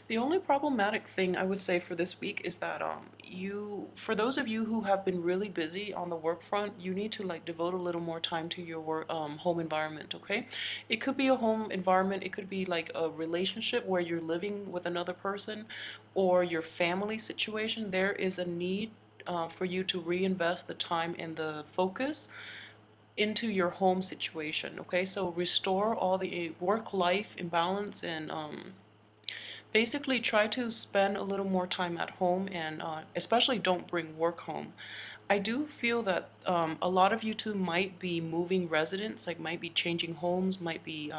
The only problematic thing I would say for this week is that for those of you who have been really busy on the work front, you need to like devote a little more time to your work home environment, okay? It could be a home environment, it could be like a relationship where you're living with another person, or your family situation. There is a need for you to reinvest the time and the focus into your home situation, okay? So restore all the work-life imbalance and basically try to spend a little more time at home, and especially don't bring work home. I do feel that a lot of you too might be moving residents, like might be changing homes, might be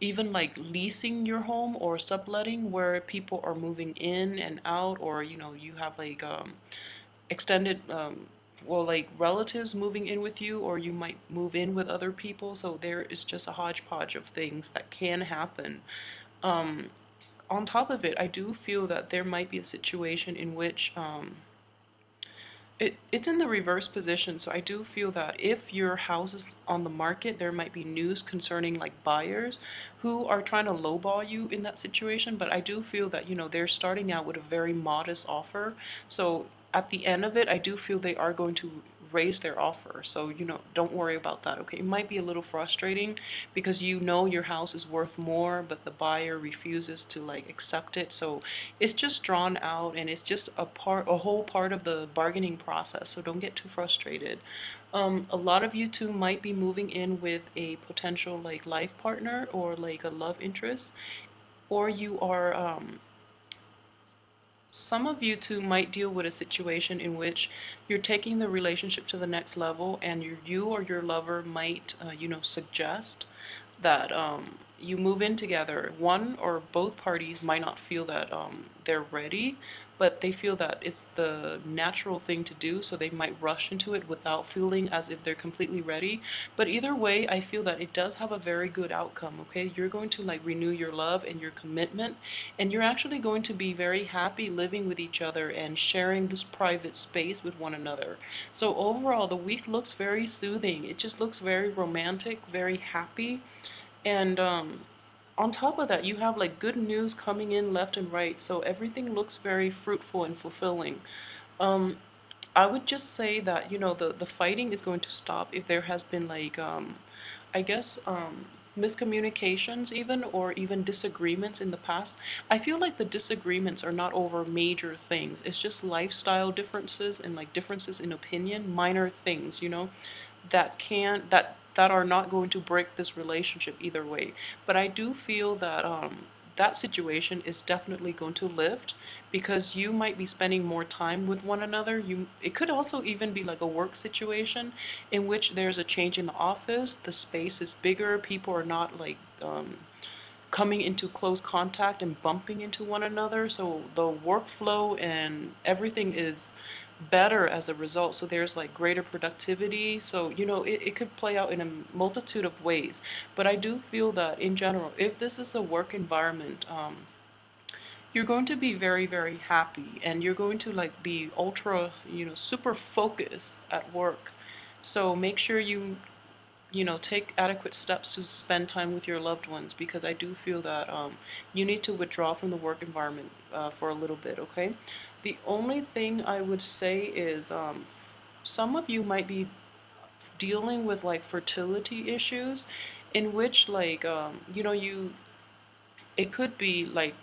even like leasing your home or subletting, where people are moving in and out, or you have like extended well, like relatives moving in with you, or you might move in with other people. So there is just a hodgepodge of things that can happen. um, on top of it, I do feel that there might be a situation in which it's in the reverse position. So I do feel that if your house is on the market, there might be news concerning like buyers who are trying to lowball you in that situation. But I do feel that, they're starting out with a very modest offer. So at the end of it, I do feel they are going to raise their offer. So, don't worry about that, okay? It might be a little frustrating because your house is worth more, but the buyer refuses to like accept it. So it's just drawn out, and it's just a whole part of the bargaining process. So don't get too frustrated. A lot of you too might be moving in with a potential like life partner or like a love interest, or you are some of you too might deal with a situation in which you're taking the relationship to the next level, and you or your lover might, suggest that you move in together. One or both parties might not feel that they're ready, but they feel that it's the natural thing to do, so they might rush into it without feeling as if they're completely ready. But either way, I feel that it does have a very good outcome, okay? You're going to like renew your love and your commitment, and you're actually going to be very happy living with each other and sharing this private space with one another. So overall, the week looks very soothing. It just looks very romantic, very happy. And on top of that, you have like good news coming in left and right. So everything looks very fruitful and fulfilling. Um, I would just say that, the fighting is going to stop if there has been like, I guess, miscommunications even, or even disagreements in the past. I feel like the disagreements are not over major things. It's just lifestyle differences and like differences in opinion, minor things, that are not going to break this relationship either way. But I do feel that that situation is definitely going to lift, because you might be spending more time with one another. It could also even be like a work situation in which there's a change in the office, the space is bigger, people are not like coming into close contact and bumping into one another. So the workflow and everything is better as a result. So there's like greater productivity. So, it could play out in a multitude of ways. But I do feel that in general, if this is a work environment, you're going to be very, very happy, and you're going to like be ultra, super focused at work. So make sure you take adequate steps to spend time with your loved ones, because I do feel that you need to withdraw from the work environment for a little bit, okay? The only thing I would say is some of you might be dealing with like fertility issues, in which like, it could be like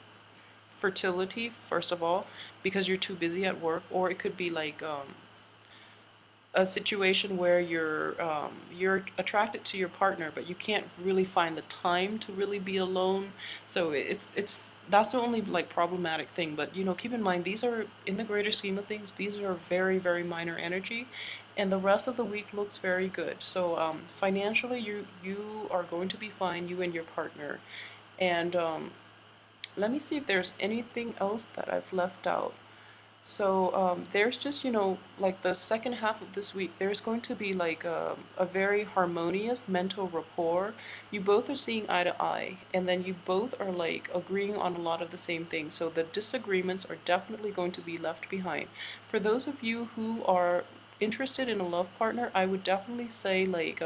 fertility, first of all, because you're too busy at work, or it could be like a situation where you're attracted to your partner, but you can't really find the time to really be alone. So it's that's the only like problematic thing. But keep in mind, these are, in the greater scheme of things, these are very, very minor energy, and the rest of the week looks very good. So financially, you are going to be fine, you and your partner. And let me see if there's anything else that I've left out. So there's just, like the second half of this week, there's going to be like a very harmonious mental rapport. You both are seeing eye to eye, and then you both are like agreeing on a lot of the same things. So the disagreements are definitely going to be left behind. For those of you who are interested in a love partner, I would definitely say like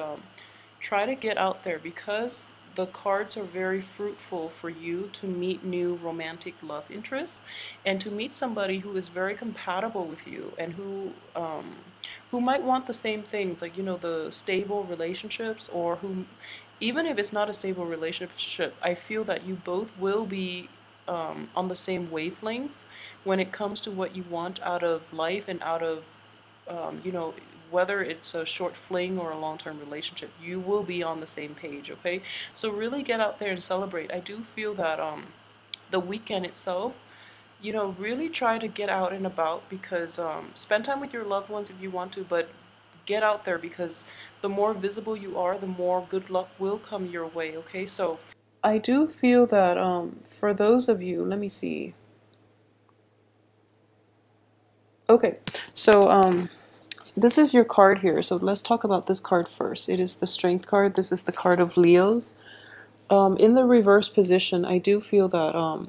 try to get out there, because the cards are very fruitful for you to meet new romantic love interests and to meet somebody who is very compatible with you and who might want the same things, like, the stable relationships, or who, even if it's not a stable relationship, I feel that you both will be on the same wavelength when it comes to what you want out of life and out of, you know, whether it's a short fling or a long-term relationship, you will be on the same page, okay? So really get out there and celebrate. I do feel that the weekend itself, really try to get out and about, because spend time with your loved ones if you want to, but get out there, because the more visible you are, the more good luck will come your way, okay? So I do feel that for those of you, let me see. Okay, so this is your card here. So let's talk about this card first. It is the Strength card. This is the card of Leos. In the reverse position, I do feel that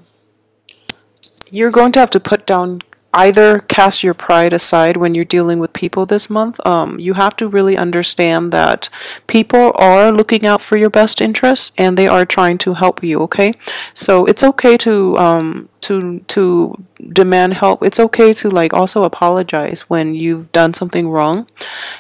you're going to have to put down, either cast your pride aside when you're dealing with people this month. You have to really understand that people are looking out for your best interests and they are trying to help you, okay? So it's okay to demand help. It's okay to like also apologize when you've done something wrong.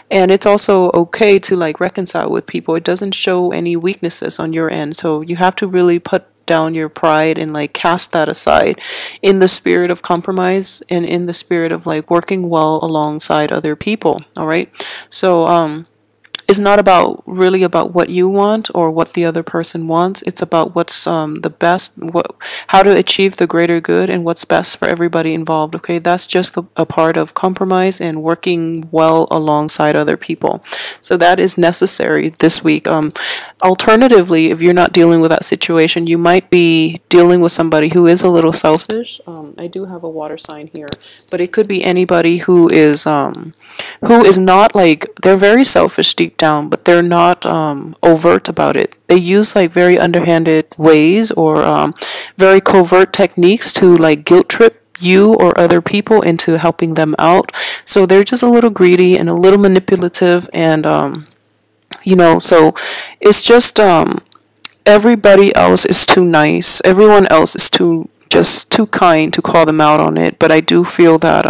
And it's also okay to like reconcile with people. It doesn't show any weaknesses on your end. So you have to really put down your pride and like cast that aside in the spirit of compromise and in the spirit of like working well alongside other people. All right. So it's not about really about what you want or what the other person wants. It's about what's the best, how to achieve the greater good and what's best for everybody involved. Okay, that's just a part of compromise and working well alongside other people. So that is necessary this week. Alternatively, if you're not dealing with that situation, you might be dealing with somebody who is a little selfish. I do have a water sign here, but it could be anybody who is not like, they're very selfish deep down, but they're not overt about it. They use like very underhanded ways or very covert techniques to like guilt trip you or other people into helping them out. So they're just a little greedy and a little manipulative, and so it's just everybody else is too nice. Everyone else is just too kind to call them out on it. But I do feel that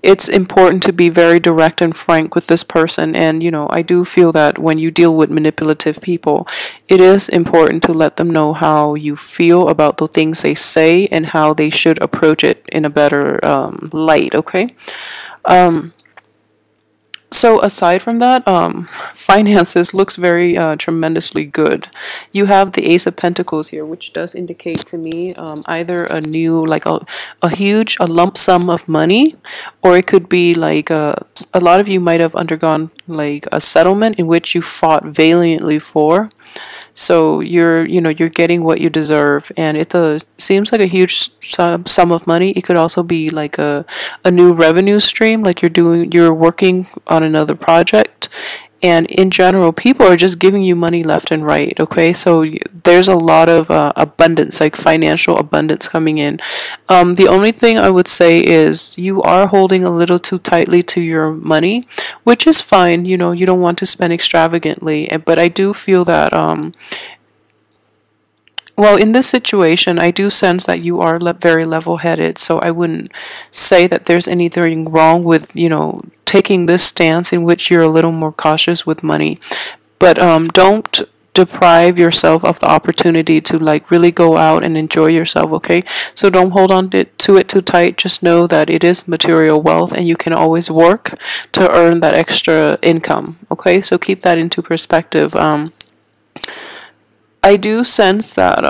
it's important to be very direct and frank with this person. And, I do feel that when you deal with manipulative people, it is important to let them know how you feel about the things they say and how they should approach it in a better light, okay? So aside from that, finances looks very tremendously good. You have the Ace of Pentacles here, which does indicate to me either a new, like a lump sum of money, or it could be like a lot of you might have undergone like a settlement in which you fought valiantly for. So you're getting what you deserve, and it seems like a huge sum of money. It could also be like a new revenue stream, like you're working on another project. And in general, people are just giving you money left and right, okay? So there's a lot of abundance, like financial abundance coming in. The only thing I would say is you are holding a little too tightly to your money, which is fine. You don't want to spend extravagantly. But I do feel that well, in this situation, I do sense that you are very level-headed, so I wouldn't say that there's anything wrong with, taking this stance in which you're a little more cautious with money. But don't deprive yourself of the opportunity to like really go out and enjoy yourself, okay? So don't hold on to it too tight. Just know that it is material wealth and you can always work to earn that extra income, okay? So keep that into perspective. I do sense that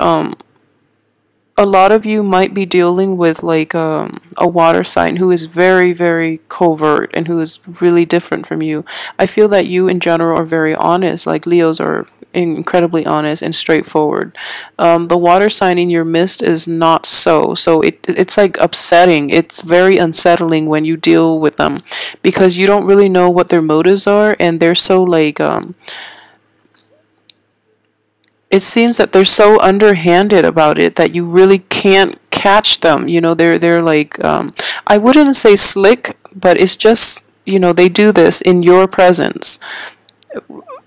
a lot of you might be dealing with like a water sign who is very, very covert and who is really different from you. I feel that you in general are very honest. Like Leos are incredibly honest and straightforward. The water sign in your midst is not so. So it's like upsetting. It's very unsettling when you deal with them because you don't really know what their motives are, and they're so like it seems that they're so underhanded about it that you really can't catch them. They're like I wouldn't say slick, but it's just they do this in your presence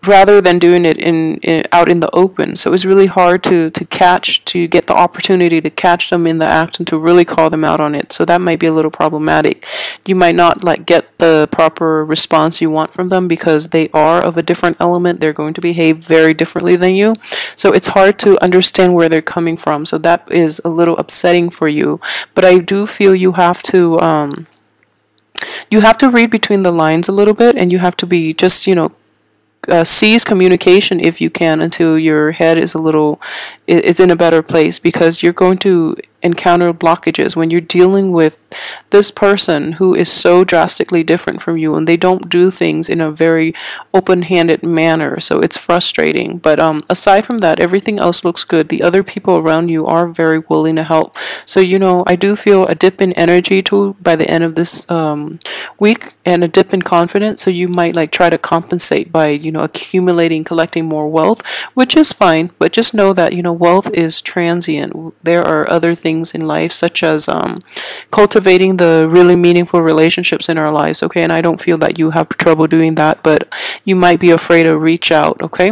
rather than doing it out in the open. So it's really hard to get the opportunity to catch them in the act and to really call them out on it. So that might be a little problematic. You might not like get the proper response you want from them because they are of a different element. They're going to behave very differently than you. So it's hard to understand where they're coming from. So that is a little upsetting for you. But I do feel you have to read between the lines a little bit, and you have to be just, seize communication if you can until your head is in a better place, because you're going to encounter blockages when you're dealing with this person who is so drastically different from you, and they don't do things in a very open-handed manner. So it's frustrating. But aside from that, everything else looks good. The other people around you are very willing to help. So I do feel a dip in energy too by the end of this week, and a dip in confidence. So you might like try to compensate by accumulating, collecting more wealth, which is fine. But just know that wealth is transient. There are other things in life, such as cultivating the really meaningful relationships in our lives. Okay, and I don't feel that you have trouble doing that, but you might be afraid to reach out. Okay.